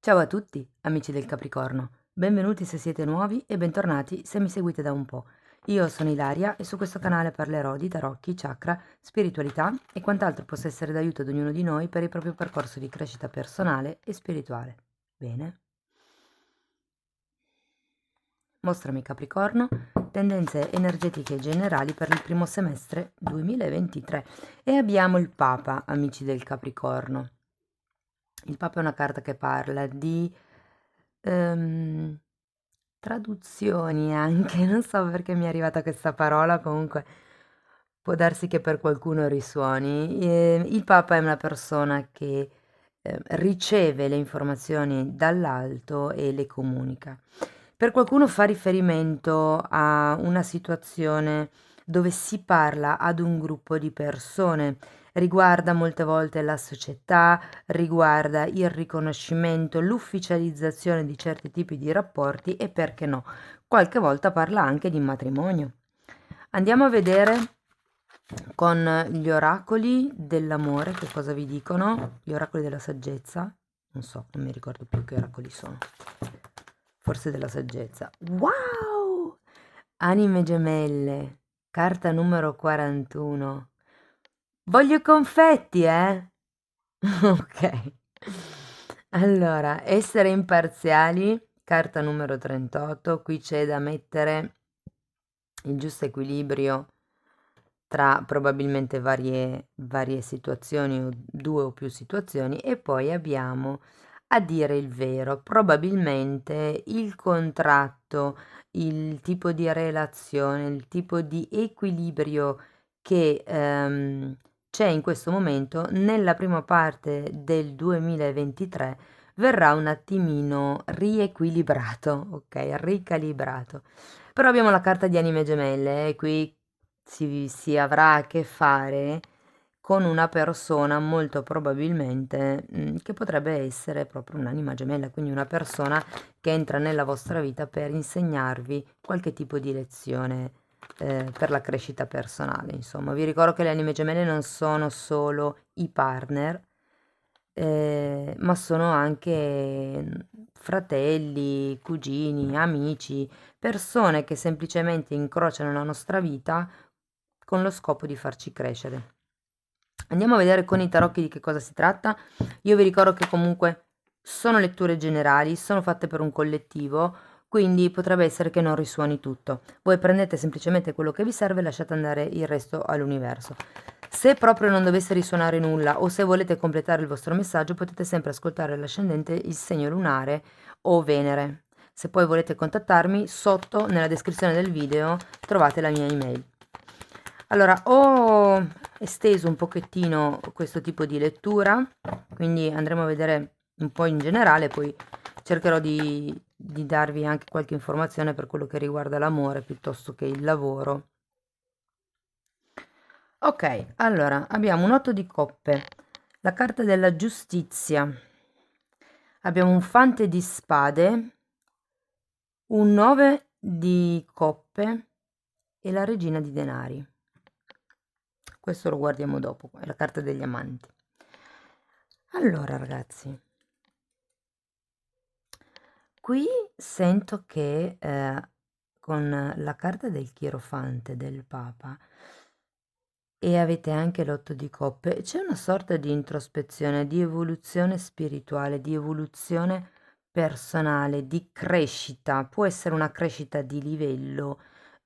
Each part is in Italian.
Ciao a tutti, amici del Capricorno. Benvenuti se siete nuovi e bentornati se mi seguite da un po'. Io sono Ilaria e su questo canale parlerò di tarocchi, chakra, spiritualità e quant'altro possa essere d'aiuto ad ognuno di noi per il proprio percorso di crescita personale e spirituale. Bene? Mostrami Capricorno, tendenze energetiche generali per il primo semestre 2023. E abbiamo il Papa, amici del Capricorno. Il Papa è una carta che parla di ehm, traduzioni anche, non so perché mi è arrivata questa parola, comunque può darsi che per qualcuno risuoni. Il Papa è una persona che riceve le informazioni dall'alto e le comunica. Per qualcuno fa riferimento a una situazione dove si parla ad un gruppo di persone, riguarda molte volte la società, riguarda il riconoscimento, l'ufficializzazione di certi tipi di rapporti e perché no, qualche volta parla anche di matrimonio. Andiamo a vedere con gli oracoli dell'amore che cosa vi dicono, gli oracoli della saggezza, non so, non mi ricordo più che oracoli sono, forse della saggezza. Wow! Anime gemelle, carta numero 41. Voglio i confetti, eh? Ok. Allora, essere imparziali, carta numero 38, qui c'è da mettere il giusto equilibrio tra probabilmente varie situazioni o due o più situazioni e poi abbiamo a dire il vero, probabilmente il contratto, il tipo di relazione, il tipo di equilibrio che c'è in questo momento nella prima parte del 2023 verrà un attimino riequilibrato, ok? Ricalibrato. Però abbiamo la carta di anime gemelle e qui si avrà a che fare con una persona molto probabilmente che potrebbe essere proprio un'anima gemella, quindi una persona che entra nella vostra vita per insegnarvi qualche tipo di lezione per la crescita personale. Insomma, vi ricordo che le anime gemelle non sono solo i partner, ma sono anche fratelli, cugini, amici, persone che semplicemente incrociano la nostra vita con lo scopo di farci crescere. Andiamo a vedere con i tarocchi di che cosa si tratta. Io vi ricordo che comunque sono letture generali, sono fatte per un collettivo, quindi potrebbe essere che non risuoni tutto. Voi prendete semplicemente quello che vi serve e lasciate andare il resto all'universo. Se proprio non dovesse risuonare nulla o se volete completare il vostro messaggio, potete sempre ascoltare l'ascendente, il segno lunare o Venere. Se poi volete contattarmi, sotto nella descrizione del video trovate la mia email. Allora, ho esteso un pochettino questo tipo di lettura, quindi andremo a vedere un po' in generale, poi cercherò di darvi anche qualche informazione per quello che riguarda l'amore piuttosto che il lavoro. Ok, allora abbiamo un 8 di coppe, la carta della giustizia, abbiamo un fante di spade, un 9 di coppe e la regina di denari. Questo lo guardiamo dopo, è la carta degli amanti. Allora, ragazzi, qui sento che con la carta del Chierofante del Papa e avete anche l'otto di coppe, c'è una sorta di introspezione, di evoluzione spirituale, di evoluzione personale, di crescita. Può essere una crescita di livello,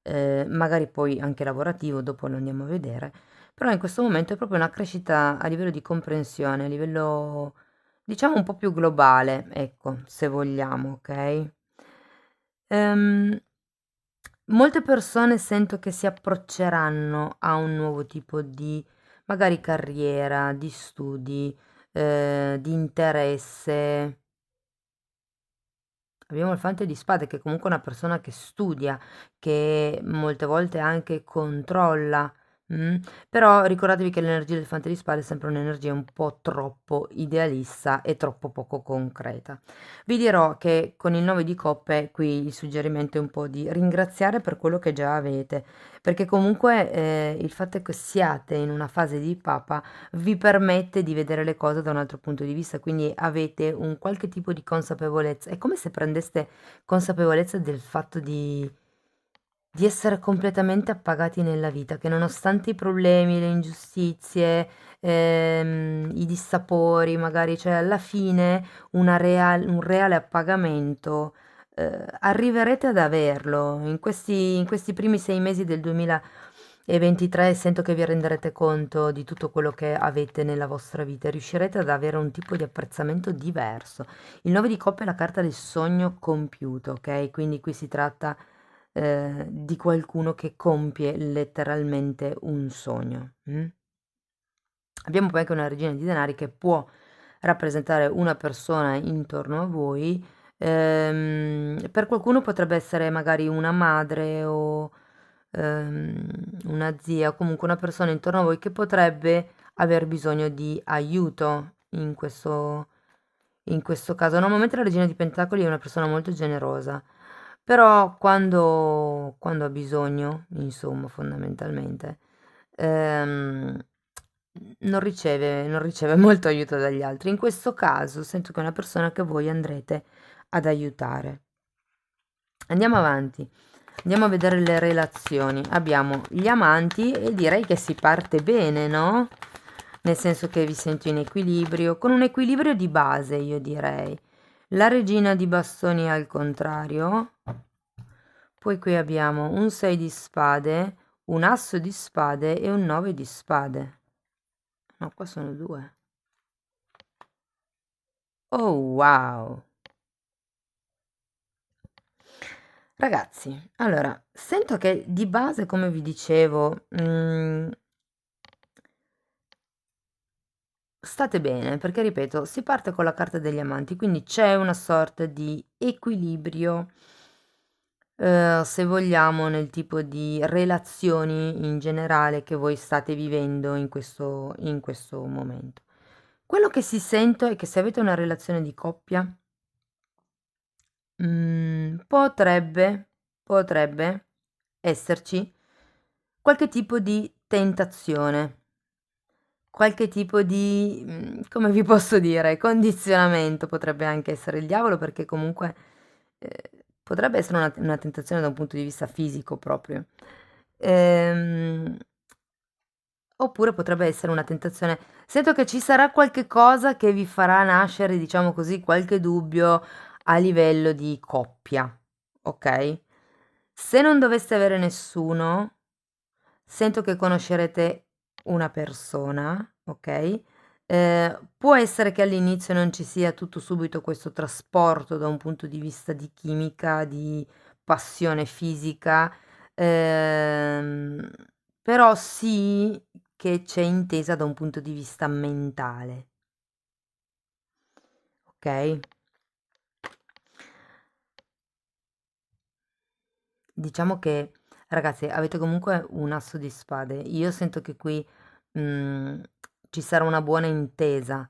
magari poi anche lavorativo, dopo lo andiamo a vedere, però in questo momento è proprio una crescita a livello di comprensione, a livello diciamo un po' più globale, ecco, se vogliamo, ok? Ehm, Molte persone sento che si approcceranno a un nuovo tipo di magari carriera, di studi, di interesse. Abbiamo il fante di spade che è comunque una persona che studia, che molte volte anche controlla Mm? Però ricordatevi che l'energia del Fante di Spade è sempre un'energia un po' troppo idealista e troppo poco concreta. Vi dirò che con il 9 di coppe qui il suggerimento è un po' di ringraziare per quello che già avete, perché comunque il fatto che siate in una fase di papa vi permette di vedere le cose da un altro punto di vista, quindi avete un qualche tipo di consapevolezza. È come se prendeste consapevolezza del fatto di essere completamente appagati nella vita, che nonostante i problemi, le ingiustizie, i dissapori, magari, cioè alla fine un reale appagamento, arriverete ad averlo. In questi primi 6 mesi del 2023 sento che vi renderete conto di tutto quello che avete nella vostra vita e riuscirete ad avere un tipo di apprezzamento diverso. Il 9 di coppe è la carta del sogno compiuto, ok? Quindi qui si tratta di qualcuno che compie letteralmente un sogno. Abbiamo poi anche una regina di denari che può rappresentare una persona intorno a voi. Per qualcuno potrebbe essere magari una madre o una zia, o comunque una persona intorno a voi che potrebbe aver bisogno di aiuto in questo caso. Normalmente la regina di Pentacoli è una persona molto generosa, però quando ha bisogno, insomma, fondamentalmente, ehm, non riceve molto aiuto dagli altri. In questo caso sento che è una persona che voi andrete ad aiutare. Andiamo avanti. Andiamo a vedere le relazioni. Abbiamo gli amanti e direi che si parte bene, no? Nel senso che vi sento in equilibrio, con un equilibrio di base, io direi. La regina di bastoni al contrario. Poi qui abbiamo un 6 di spade, un asso di spade e un 9 di spade. No, qua sono due. Oh, wow! Ragazzi, allora, sento che di base, come vi dicevo, state bene, perché ripeto, si parte con la carta degli amanti, quindi c'è una sorta di equilibrio, se vogliamo, nel tipo di relazioni in generale che voi state vivendo in questo momento. Quello che si sente è che se avete una relazione di coppia, potrebbe esserci qualche tipo di tentazione, qualche tipo di, come vi posso dire, condizionamento potrebbe anche essere il diavolo, perché comunque potrebbe essere una tentazione da un punto di vista fisico proprio. Ehm, Oppure potrebbe essere una tentazione. Sento che ci sarà qualche cosa che vi farà nascere, diciamo così, qualche dubbio a livello di coppia, ok? Se non doveste avere nessuno, sento che conoscerete una persona, ok? Può essere che all'inizio non ci sia tutto subito questo trasporto da un punto di vista di chimica, di passione fisica, ehm, però sì che c'è intesa da un punto di vista mentale, ok? Diciamo che, ragazzi, avete comunque un asso di spade. Io sento che qui mm, ci sarà una buona intesa.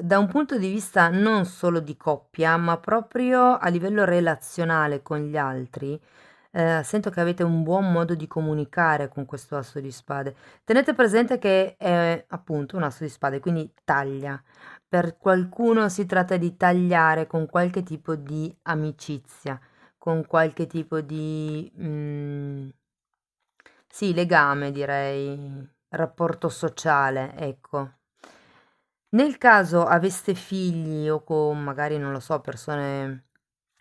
Da un punto di vista non solo di coppia, ma proprio a livello relazionale con gli altri, sento che avete un buon modo di comunicare con questo asso di spade. Tenete presente che è appunto un asso di spade, quindi taglia. Per qualcuno si tratta di tagliare con qualche tipo di amicizia, con qualche tipo di, sì, legame direi, rapporto sociale, ecco. Nel caso aveste figli o con magari, non lo so, persone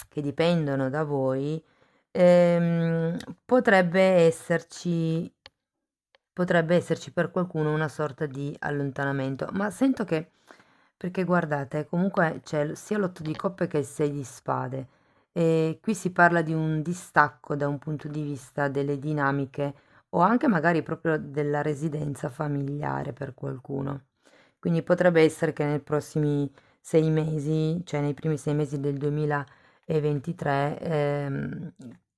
che dipendono da voi, ehm, potrebbe esserci, potrebbe esserci per qualcuno una sorta di allontanamento, ma sento che, perché guardate, comunque c'è sia l'otto di coppe che il sei di spade, e qui si parla di un distacco da un punto di vista delle dinamiche o anche magari proprio della residenza familiare per qualcuno. Quindi potrebbe essere che nei prossimi 6 mesi, cioè nei primi 6 mesi del 2023,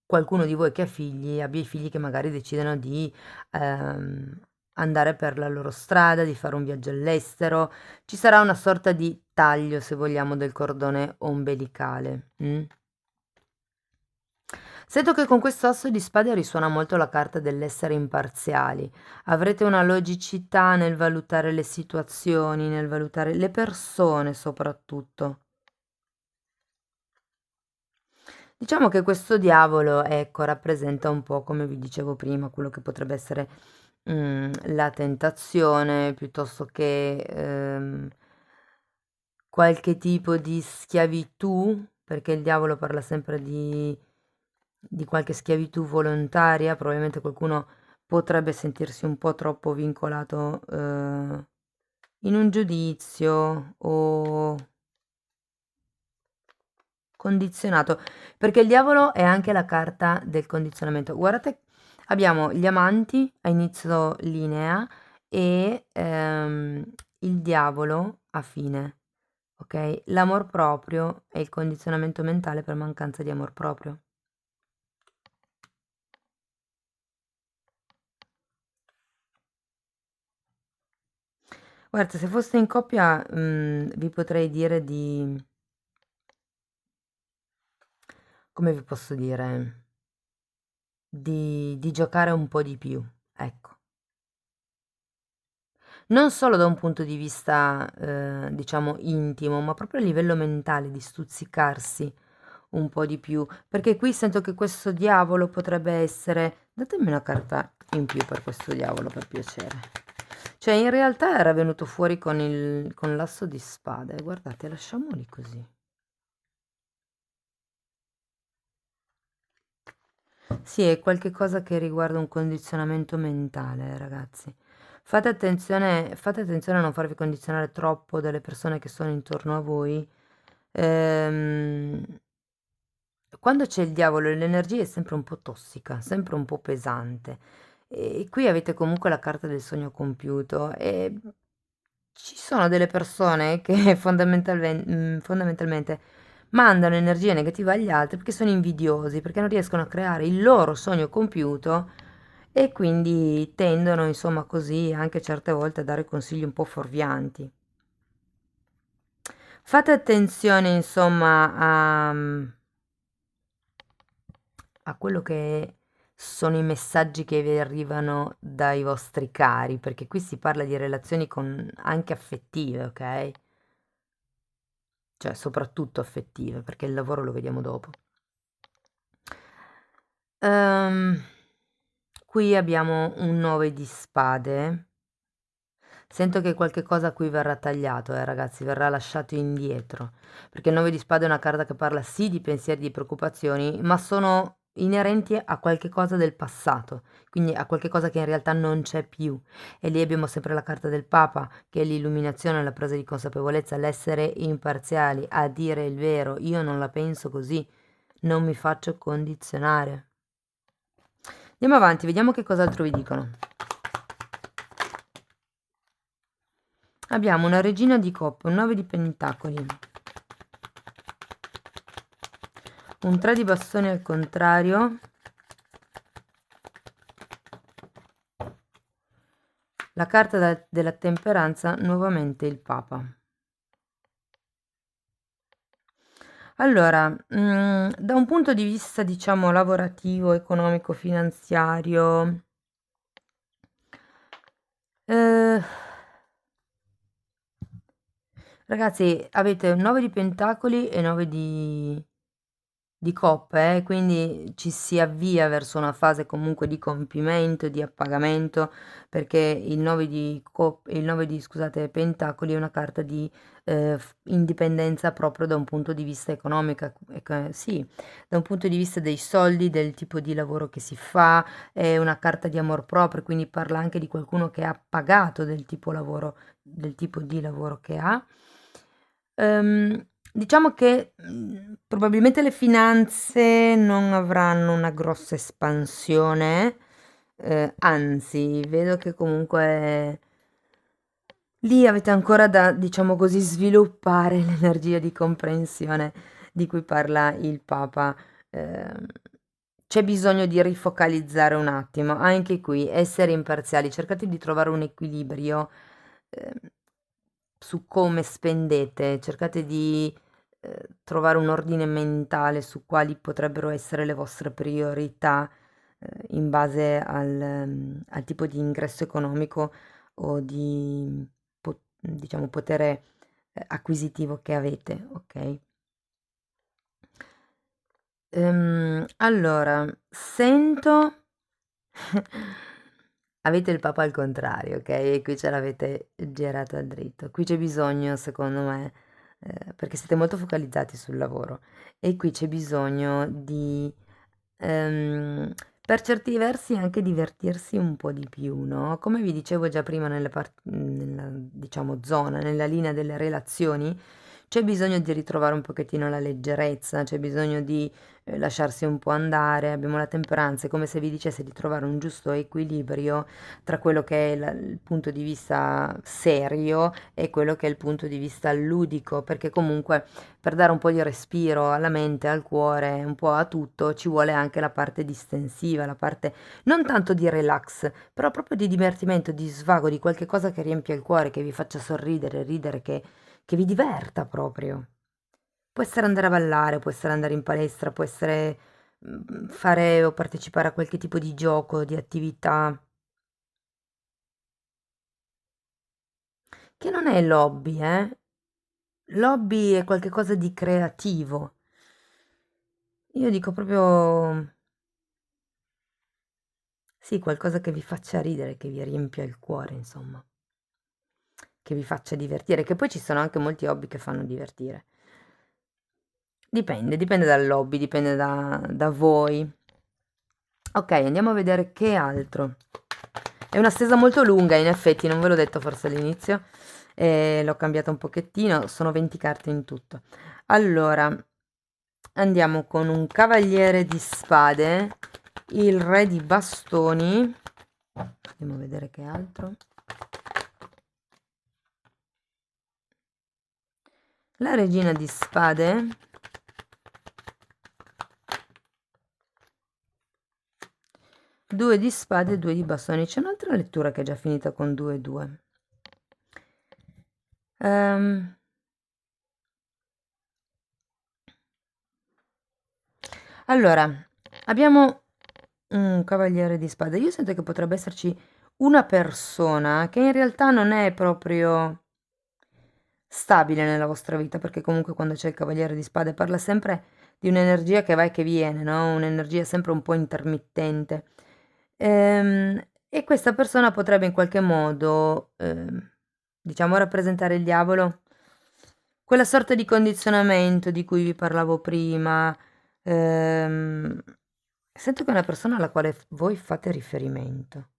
qualcuno di voi che ha figli, abbia i figli che magari decidono di andare per la loro strada, di fare un viaggio all'estero. Ci sarà una sorta di taglio, se vogliamo, del cordone ombelicale. Sento che con questo asso di spade risuona molto la carta dell'essere imparziali. Avrete una logicità nel valutare le situazioni, nel valutare le persone soprattutto. Diciamo che questo diavolo, ecco, rappresenta un po', come vi dicevo prima, quello che potrebbe essere la tentazione, piuttosto che qualche tipo di schiavitù, perché il diavolo parla sempre di qualche schiavitù volontaria, probabilmente qualcuno potrebbe sentirsi un po' troppo vincolato in un giudizio o condizionato, perché il diavolo è anche la carta del condizionamento. Guardate, abbiamo gli amanti a inizio linea e il diavolo a fine, ok? L'amor proprio è il condizionamento mentale per mancanza di amor proprio. Guarda, se foste in coppia, vi potrei dire di... come vi posso dire? Di giocare un po' di più, ecco. Non solo da un punto di vista, diciamo intimo, ma proprio a livello mentale, di stuzzicarsi un po' di più, perché qui sento che questo diavolo potrebbe essere... Datemi una carta in più per questo diavolo, per piacere. Cioè, in realtà era venuto fuori con l'asso di spade. Guardate, lasciamoli così. Sì, è qualche cosa che riguarda un condizionamento mentale, ragazzi. Fate attenzione a non farvi condizionare troppo dalle persone che sono intorno a voi. Ehm, Quando c'è il diavolo, l'energia è sempre un po' tossica, sempre un po' pesante. E qui avete comunque la carta del sogno compiuto e ci sono delle persone che fondamentalmente mandano energia negativa agli altri perché sono invidiosi, perché non riescono a creare il loro sogno compiuto e quindi tendono, insomma, così anche certe volte a dare consigli un po' fuorvianti. Fate attenzione, insomma, a quello che sono i messaggi che vi arrivano dai vostri cari, perché qui si parla di relazioni anche affettive, ok? Cioè, soprattutto affettive, perché il lavoro lo vediamo dopo. Ehm, Qui abbiamo un 9 di spade. Sento che qualche cosa qui verrà tagliato, ragazzi, verrà lasciato indietro, perché il 9 di spade è una carta che parla sì di pensieri, di preoccupazioni, ma sono inerenti a qualche cosa del passato, quindi a qualche cosa che in realtà non c'è più. E lì abbiamo sempre la carta del Papa, che è l'illuminazione, la presa di consapevolezza, l'essere imparziali, a dire il vero, io non la penso così, non mi faccio condizionare. Andiamo avanti, vediamo che cos'altro vi dicono. Abbiamo una regina di coppe, un 9 di pentacoli, un 3 di bastoni al contrario, la carta della temperanza, nuovamente il Papa. Allora, da un punto di vista, diciamo, lavorativo, economico, finanziario, eh, ragazzi, avete un 9 di pentacoli e 9 di coppe, quindi ci si avvia verso una fase comunque di compimento, di appagamento, perché il 9 di, scusate, pentacoli è una carta di indipendenza proprio da un punto di vista economico, sì, da un punto di vista dei soldi, del tipo di lavoro che si fa, è una carta di amor proprio, quindi parla anche di qualcuno che ha pagato del tipo di lavoro che ha. Diciamo che probabilmente le finanze non avranno una grossa espansione, anzi, vedo che comunque lì avete ancora da, diciamo così, sviluppare l'energia di comprensione di cui parla il Papa. ehm, c'è bisogno di rifocalizzare un attimo, anche qui essere imparziali, cercate di trovare un equilibrio ehm, su come spendete, cercate di trovare un ordine mentale su quali potrebbero essere le vostre priorità in base al tipo di ingresso economico o di, diciamo, potere acquisitivo che avete, ok? Allora, sento avete il Papa al contrario, ok? E qui ce l'avete girato al dritto. Qui c'è bisogno, secondo me, perché siete molto focalizzati sul lavoro, e qui c'è bisogno di, per certi versi, anche divertirsi un po' di più, no? Come vi dicevo già prima nella, diciamo, zona, nella linea delle relazioni, c'è bisogno di ritrovare un pochettino la leggerezza, c'è bisogno di lasciarsi un po' andare, abbiamo la temperanza, è come se vi dicesse di trovare un giusto equilibrio tra quello che è il punto di vista serio e quello che è il punto di vista ludico, perché comunque per dare un po' di respiro alla mente, al cuore, un po' a tutto, ci vuole anche la parte distensiva, la parte non tanto di relax, però proprio di divertimento, di svago, di qualche cosa che riempia il cuore, che vi faccia sorridere, ridere, che vi diverta proprio. Può essere andare a ballare, può essere andare in palestra, può essere fare o partecipare a qualche tipo di gioco, di attività, che non è l'hobby, eh? L'hobby è qualcosa di creativo. Io dico proprio, sì, qualcosa che vi faccia ridere, che vi riempia il cuore, insomma, che vi faccia divertire, che poi ci sono anche molti hobby che fanno divertire. Dipende dall'hobby, dipende da voi. Ok, andiamo a vedere che altro. È una stesa molto lunga, in effetti, non ve l'ho detto forse all'inizio, l'ho cambiata un pochettino, sono 20 carte in tutto. Allora, andiamo con un cavaliere di spade, il re di bastoni, andiamo a vedere che altro. La regina di spade, due di spade e due di bastoni. C'è un'altra lettura che è già finita con 2 e 2. Allora, abbiamo un cavaliere di spade. Io sento che potrebbe esserci una persona che in realtà non è proprio stabile nella vostra vita, perché comunque quando c'è il cavaliere di spade parla sempre di un'energia che va e che viene, no? Un'energia sempre un po' intermittente. E questa persona potrebbe in qualche modo, diciamo, rappresentare il diavolo, quella sorta di condizionamento di cui vi parlavo prima. ehm, Sento che è una persona alla quale voi fate riferimento.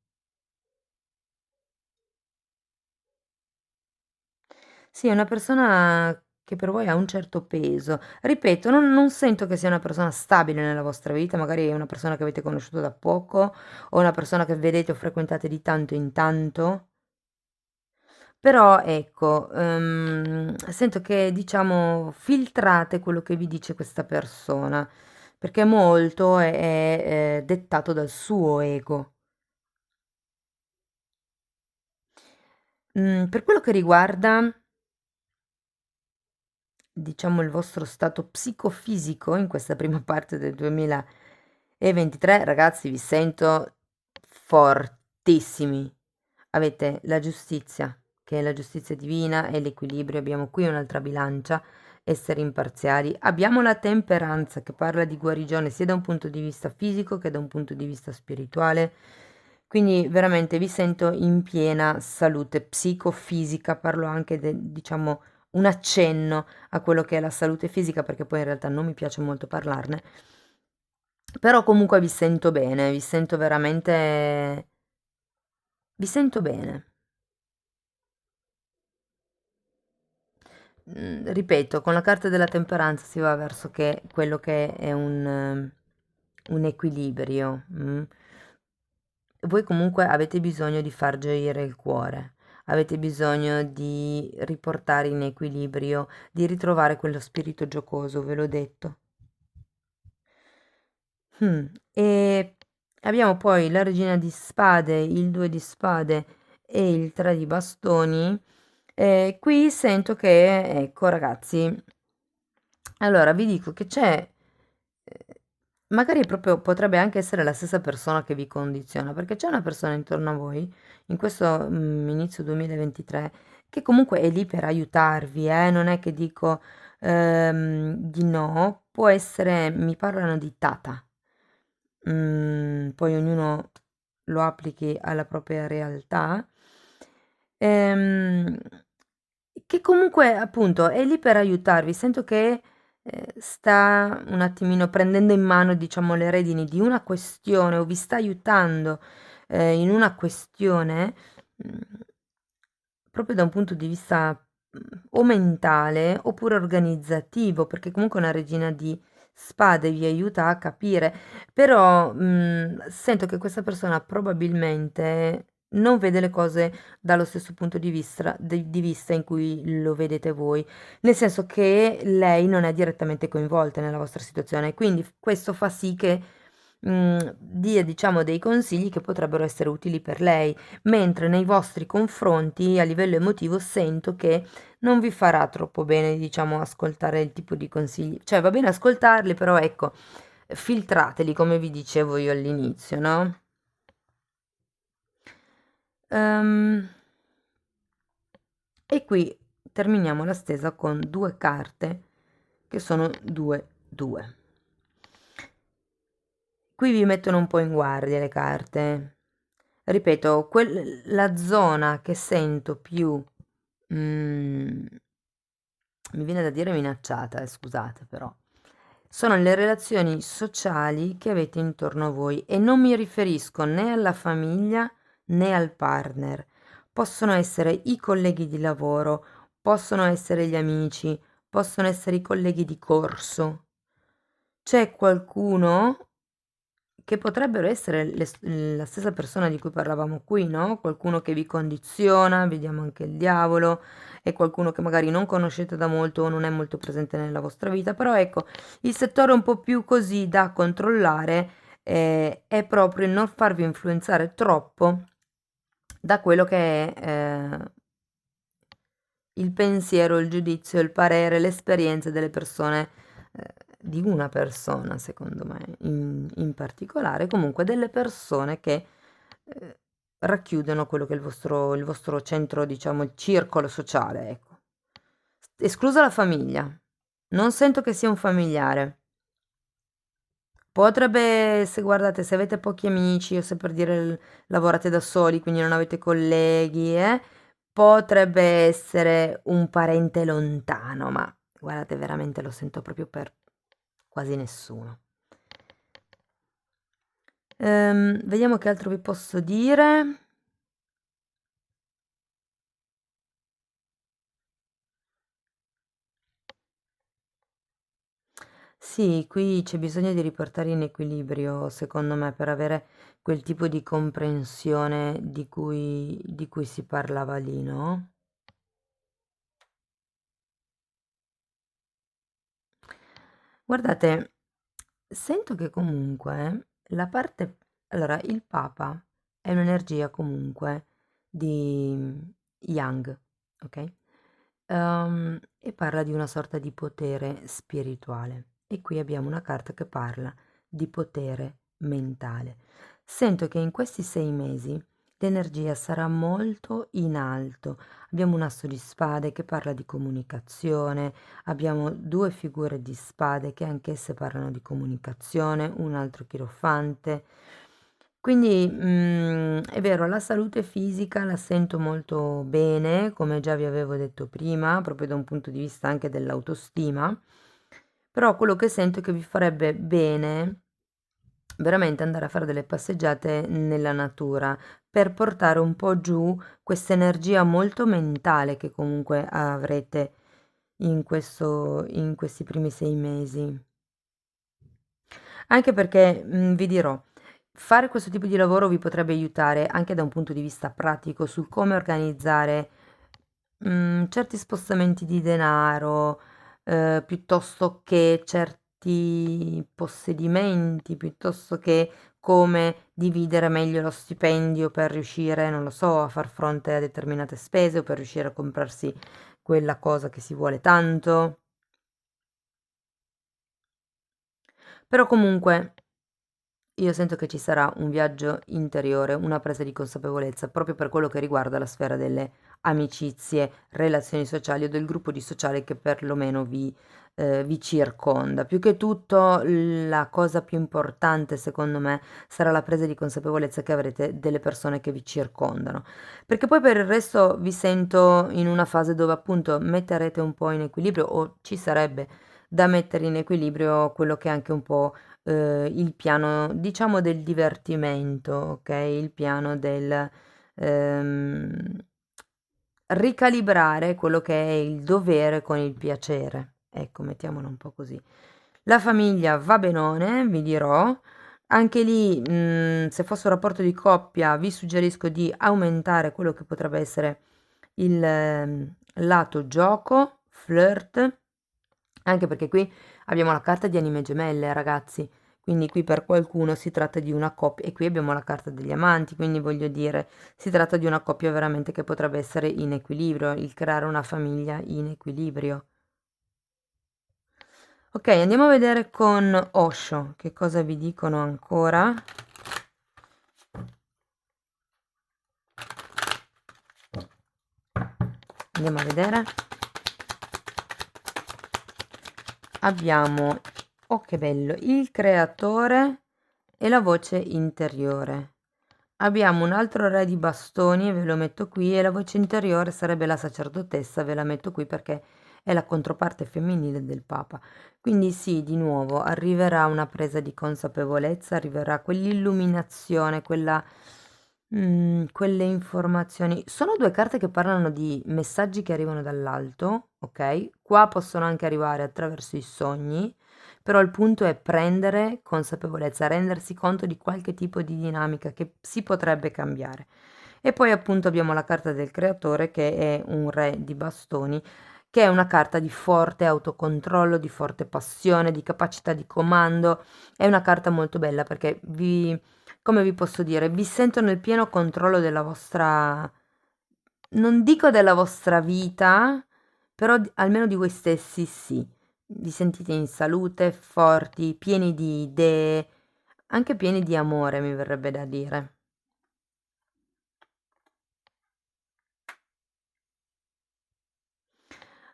Sì, è una persona che per voi ha un certo peso. Ripeto, non sento che sia una persona stabile nella vostra vita, magari è una persona che avete conosciuto da poco o una persona che vedete o frequentate di tanto in tanto. Però ecco, sento che diciamo filtrate quello che vi dice questa persona, perché molto è dettato dal suo ego. Per quello che riguarda, diciamo, il vostro stato psicofisico in questa prima parte del 2023, ragazzi, vi sento fortissimi. Avete la giustizia, che è la giustizia divina e l'equilibrio. Abbiamo qui un'altra bilancia, essere imparziali. Abbiamo la temperanza che parla di guarigione sia da un punto di vista fisico che da un punto di vista spirituale. Quindi veramente vi sento in piena salute psicofisica, parlo anche diciamo, un accenno a quello che è la salute fisica, perché poi in realtà non mi piace molto parlarne. Però comunque vi sento bene, vi sento veramente, vi sento bene. Ripeto, con la carta della temperanza si va verso quello che è un equilibrio. Voi comunque avete bisogno di far gioire il cuore, avete bisogno di riportare in equilibrio, di ritrovare quello spirito giocoso, ve l'ho detto. E abbiamo poi la regina di spade, il 2 di spade e il 3 di bastoni. Qui sento che, ecco ragazzi, allora vi dico che c'è, magari proprio potrebbe anche essere la stessa persona che vi condiziona, perché c'è una persona intorno a voi in questo inizio 2023 che comunque è lì per aiutarvi, non è che dico di no, può essere, mi parlano di tata. Poi ognuno lo applichi alla propria realtà, ehm, che comunque appunto è lì per aiutarvi. Sento che sta un attimino prendendo in mano, diciamo, le redini di una questione o vi sta aiutando in una questione mm, proprio da un punto di vista o mentale oppure organizzativo, perché comunque una regina di spade vi aiuta a capire, però sento che questa persona probabilmente non vede le cose dallo stesso punto di vista in cui lo vedete voi, nel senso che lei non è direttamente coinvolta nella vostra situazione, quindi questo fa sì che dia, diciamo, dei consigli che potrebbero essere utili per lei, mentre nei vostri confronti a livello emotivo sento che non vi farà troppo bene, diciamo, ascoltare il tipo di consigli, cioè va bene ascoltarli, però ecco, filtrateli come vi dicevo io all'inizio, no? Ehm, e qui terminiamo la stesa con due carte che sono 2-2. Qui vi mettono un po' in guardia le carte. Ripeto, la zona che sento più, mm, mi viene da dire minacciata, scusate però, sono le relazioni sociali che avete intorno a voi e non mi riferisco né alla famiglia né al partner. Possono essere i colleghi di lavoro, possono essere gli amici, possono essere i colleghi di corso. C'è qualcuno che potrebbero essere la stessa persona di cui parlavamo qui, no? Qualcuno che vi condiziona, vediamo anche il diavolo, e qualcuno che magari non conoscete da molto o non è molto presente nella vostra vita, però ecco, il settore un po' più così da controllare è proprio il non farvi influenzare troppo da quello che è il pensiero, il giudizio, il parere, l'esperienza delle persone, di una persona, secondo me, in particolare, comunque delle persone che racchiudono quello che è il vostro centro, diciamo, il circolo sociale, ecco. Esclusa la famiglia. Non sento che sia un familiare. Potrebbe, se guardate, se avete pochi amici o se per dire lavorate da soli, quindi non avete colleghi, potrebbe essere un parente lontano, ma guardate, veramente lo sento proprio per quasi nessuno. Vediamo che altro vi posso dire. Sì, qui c'è bisogno di riportare in equilibrio, secondo me, per avere quel tipo di comprensione di cui si parlava lì, no? Guardate, sento che comunque la parte... Allora, il Papa è un'energia comunque di Yang, ok? E parla di una sorta di potere spirituale. E qui abbiamo una carta che parla di potere mentale. Sento che in questi 6 mesi l'energia sarà molto in alto. Abbiamo un asso di spade che parla di comunicazione, abbiamo due figure di spade che anch'esse parlano di comunicazione, un altro chirofante. Quindi è vero, la salute fisica la sento molto bene, come già vi avevo detto prima, proprio da un punto di vista anche dell'autostima, però quello che sento è che vi farebbe bene veramente andare a fare delle passeggiate nella natura per portare un po' giù questa energia molto mentale che comunque avrete in questi primi 6 mesi. Anche perché, vi dirò, fare questo tipo di lavoro vi potrebbe aiutare anche da un punto di vista pratico sul come organizzare, certi spostamenti di denaro, piuttosto che certi possedimenti, piuttosto che come dividere meglio lo stipendio per riuscire, non lo so, a far fronte a determinate spese o per riuscire a comprarsi quella cosa che si vuole tanto. Però comunque io sento che ci sarà un viaggio interiore, una presa di consapevolezza, proprio per quello che riguarda la sfera delle amicizie, relazioni sociali o del gruppo di sociale che perlomeno vi circonda. Più che tutto, la cosa più importante, secondo me, sarà la presa di consapevolezza che avrete delle persone che vi circondano. Perché poi per il resto vi sento in una fase dove appunto metterete un po' in equilibrio, o ci sarebbe da mettere in equilibrio quello che è anche un po' il piano, diciamo, del divertimento, ok? Il piano del ehm, ricalibrare quello che è il dovere con il piacere. Ecco, mettiamola un po' così. La famiglia va benone, vi dirò. Anche lì, se fosse un rapporto di coppia, vi suggerisco di aumentare quello che potrebbe essere il lato gioco, flirt, anche perché qui abbiamo la carta di anime gemelle, ragazzi. Quindi qui per qualcuno si tratta di una coppia, e qui abbiamo la carta degli amanti, quindi voglio dire, si tratta di una coppia veramente che potrebbe essere in equilibrio, il creare una famiglia in equilibrio. Ok, andiamo a vedere con Osho che cosa vi dicono ancora. Andiamo a vedere. Abbiamo, oh che bello, il creatore e la voce interiore. Abbiamo un altro re di bastoni, ve lo metto qui, e la voce interiore sarebbe la sacerdotessa, ve la metto qui perché è la controparte femminile del Papa. Quindi sì, di nuovo, arriverà una presa di consapevolezza, arriverà quell'illuminazione, quelle informazioni. Sono due carte che parlano di messaggi che arrivano dall'alto, ok? Qua possono anche arrivare attraverso i sogni, però il punto è prendere consapevolezza, rendersi conto di qualche tipo di dinamica che si potrebbe cambiare. E poi appunto abbiamo la carta del creatore che è un re di bastoni, che è una carta di forte autocontrollo, di forte passione, di capacità di comando. È una carta molto bella perché come vi posso dire, vi sento nel pieno controllo della vostra, non dico della vostra vita, però almeno di voi stessi sì. Vi sentite in salute, forti, pieni di idee, anche pieni di amore, mi verrebbe da dire.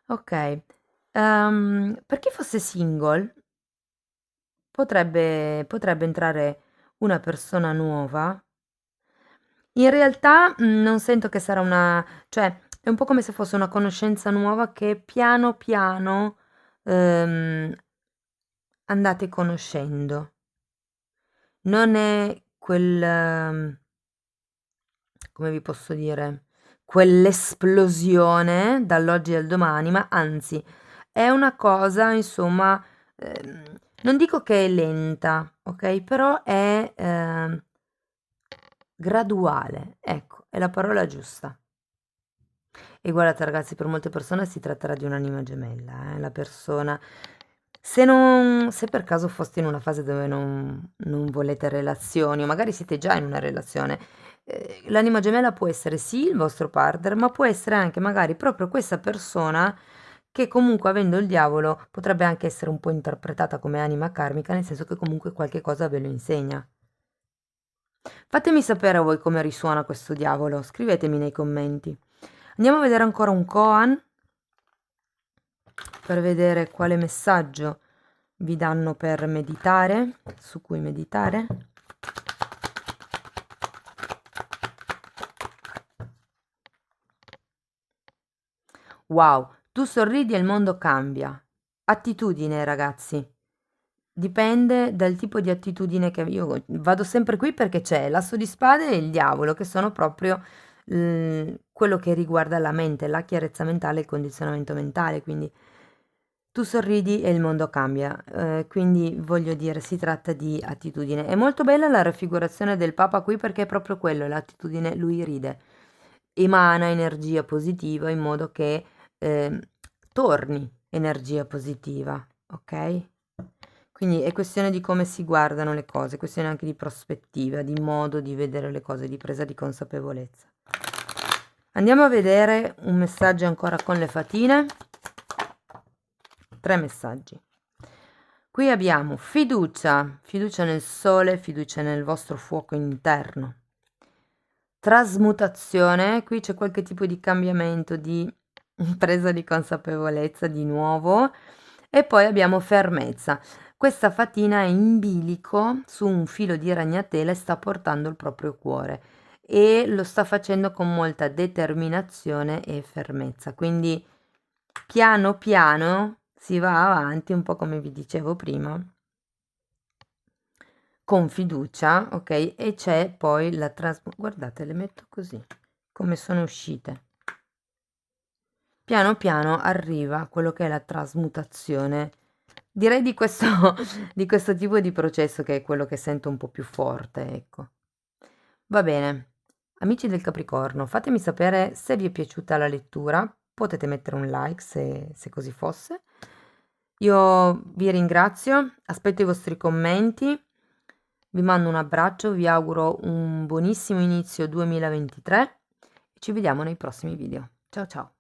Ok, per chi fosse single, potrebbe entrare una persona nuova. In realtà, non sento che sarà una, cioè è un po' come se fosse una conoscenza nuova che piano piano andate conoscendo. Non è come vi posso dire, quell'esplosione dall'oggi al domani, ma anzi è una cosa, insomma, non dico che è lenta, ok? Però è graduale, ecco, è la parola giusta. E guardate ragazzi, per molte persone si tratterà di un'anima gemella, la persona. Se per caso foste in una fase dove non volete relazioni, o magari siete già in una relazione, l'anima gemella può essere sì il vostro partner, ma può essere anche magari proprio questa persona che comunque avendo il diavolo potrebbe anche essere un po' interpretata come anima karmica, nel senso che comunque qualche cosa ve lo insegna. Fatemi sapere a voi come risuona questo diavolo, scrivetemi nei commenti. Andiamo a vedere ancora un koan per vedere quale messaggio vi danno per meditare, su cui meditare. Wow, tu sorridi e il mondo cambia. Attitudine, ragazzi. Dipende dal tipo di attitudine che io vado sempre qui perché c'è l'asso di spade e il diavolo, che sono proprio quello che riguarda la mente, la chiarezza mentale e il condizionamento mentale. Quindi tu sorridi e il mondo cambia. Quindi voglio dire, si tratta di attitudine. È molto bella la raffigurazione del Papa qui perché è proprio quello, l'attitudine, lui ride, emana energia positiva in modo che torni energia positiva, ok? Quindi è questione di come si guardano le cose, questione anche di prospettiva, di modo di vedere le cose, di presa di consapevolezza. Andiamo a vedere un messaggio ancora con le fatine. 3 messaggi. Qui abbiamo fiducia, fiducia nel sole, fiducia nel vostro fuoco interno. Trasmutazione, qui c'è qualche tipo di cambiamento, di presa di consapevolezza di nuovo. E poi abbiamo fermezza. Questa fatina è in bilico su un filo di ragnatela e sta portando il proprio cuore e lo sta facendo con molta determinazione e fermezza. Quindi piano piano si va avanti, un po' come vi dicevo prima, con fiducia, ok? E c'è poi la guardate, le metto così, come sono uscite. Piano piano arriva quello che è la trasmutazione, direi di questo, di questo tipo di processo, che è quello che sento un po' più forte, ecco. Va bene, amici del Capricorno, fatemi sapere se vi è piaciuta la lettura, potete mettere un like se così fosse. Io vi ringrazio, aspetto i vostri commenti, vi mando un abbraccio, vi auguro un buonissimo inizio 2023 e ci vediamo nei prossimi video. Ciao ciao!